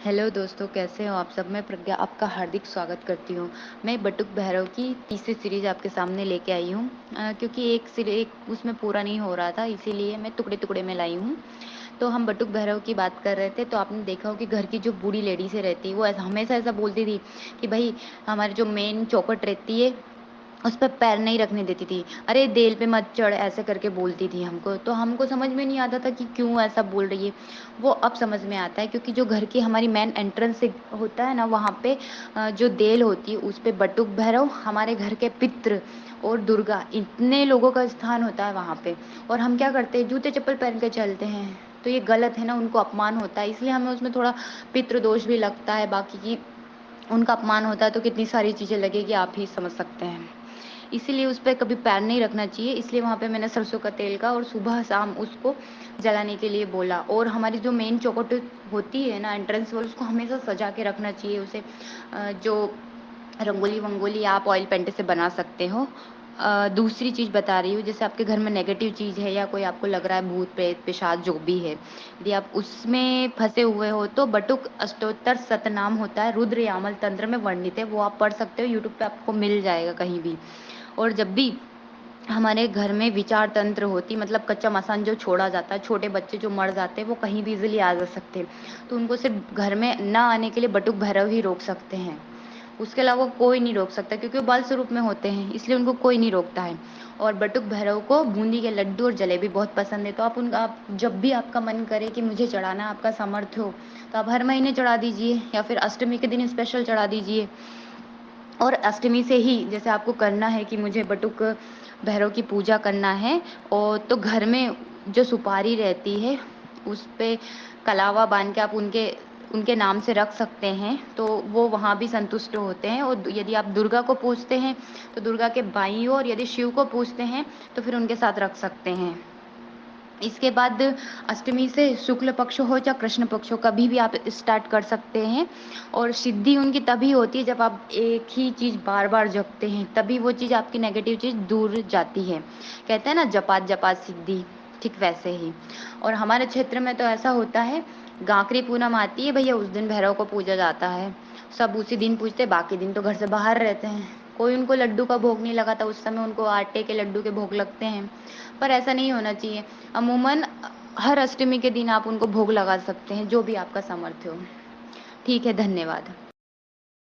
Hello दोस्तों, कैसे हो आप सब? मैं प्रज्ञा आपका हार्दिक स्वागत करती हूँ। मैं बटुक भैरव की तीसरी सीरीज़ आपके सामने लेके आई हूँ, क्योंकि एक उसमें पूरा नहीं हो रहा था, इसीलिए मैं टुकड़े-टुकड़े में लाई हूँ। तो हम बटुक भैरव की बात कर रहे थे, तो आपने देखा हो कि घर की जो बूढ़ी लेडीज़ें रहती हैं, वो हमेशा ऐसा बोलती थी कि भई हमारी जो मेन चौखट रहती है, उस पे पैर नहीं रखने देती थी। "अरे! देल पे मत चढ़" ऐसे करके बोलती थी हमको। तो हमको समझ में नहीं आता था कि क्यों ऐसा बोल रही है। वो अब समझ में आता है, क्योंकि जो घर की हमारी मेन एंट्रेंस से होता है ना, वहाँ पे जो देल होती है उस पे बटुक भैरव, हमारे घर के पितृ और दुर्गा, इतने लोगों का स्थान होता है वहाँ पे। और हम क्या करते हैं, जूते-चप्पल पहन के चलते हैं। तो ये गलत है ना, उनको अपमान होता है, इसलिए हमें उसमें थोड़ा पितृदोष भी लगता है। बाकी की उनका अपमान होता है तो कितनी सारी चीज़ें लगेगी, आप ही समझ सकते हैं। इसीलिए उस पे कभी पैर नहीं रखना चाहिए, इसलिए वहाँ पे मैंने सरसों का तेल का और सुबह-शाम उसको जलाने के लिए बोला। और हमारी जो मेन चौखट होती है ना, एंट्रेंस वाल, उसको हमेशा सजा के रखना चाहिए। उसे जो रंगोली-वंगोली आप ऑयल पेंट से बना सकते हो। दूसरी चीज़ बता रही हूँ, जैसे आपके घर में नेगेटिव चीज़ है या कोई आपको लग रहा है भूत-प्रेत, पिशाच जो भी है, यदि आप उसमें फँसे हुए हो, तो बटुक अष्टोत्तर शतनाम होता है, रुद्र यामल तंत्र में वर्णित है, वो आप पढ़ सकते हो, यूट्यूब पे आपको मिल जाएगा कहीं भी। और जब भी हमारे घर में विचार तंत्र होती, मतलब कच्चा मसान जो छोड़ा जाता है, छोटे बच्चे जो मर जाते हैं, वो कहीं भी इज़िली आ जा सकते हैं। तो उनको सिर्फ़ घर में ना आने के लिए बटुक भैरव ही रोक सकते हैं। उसके अलावा कोई नहीं रोक सकता, क्योंकि वो बाल स्वरूप में होते हैं, इसलिए उनको कोई नहीं रोकता है। और बटुक भैरव को बूंदी के लड्डू और जलेबी बहुत पसंद है, तो आप जब भी आपका मन करे कि मुझे चढ़ाना, आपका सामर्थ्य हो, तो आप हर महीने चढ़ा दीजिए या फिर अष्टमी के दिन स्पेशल चढ़ा दीजिए। और अष्टमी से ही जैसे आपको करना है कि मुझे बटुक भैरव की पूजा करना है, और तो घर में जो सुपारी रहती है, उस पे कलावा बाँध के आप उनके उनके नाम से रख सकते हैं, तो वो वहाँ भी संतुष्ट होते हैं। और यदि आप दुर्गा को पूजते हैं, तो दुर्गा के बाईं ओर, यदि शिव को पूजते हैं, तो फिर उनके साथ रख सकते हैं। इसके बाद अष्टमी से शुक्ल पक्ष हो या कृष्ण पक्ष हो, कभी भी आप स्टार्ट कर सकते हैं। और सिद्धि उनकी तभी होती है जब आप एक ही चीज़ बार-बार जपते हैं, तभी वो चीज़, आपकी नेगेटिव चीज़ दूर जाती है। कहते हैं ना, जपात जपात सिद्धि, ठीक वैसे ही। और हमारे क्षेत्र में तो ऐसा होता है, गांकरी पूनम आती है भैया, उस दिन भैरव को पूजा जाता है। सब उसी दिन पूजते, बाकी दिन तो घर से बाहर रहते हैं। कोई उनको लड्डू का भोग नहीं लगाता, उस समय उनको आटे के लड्डू के भोग लगते हैं। पर ऐसा नहीं होना चाहिए। अमूमन हर अष्टमी के दिन आप उनको भोग लगा सकते हैं, जो भी आपका सामर्थ्य हो। ठीक है, धन्यवाद।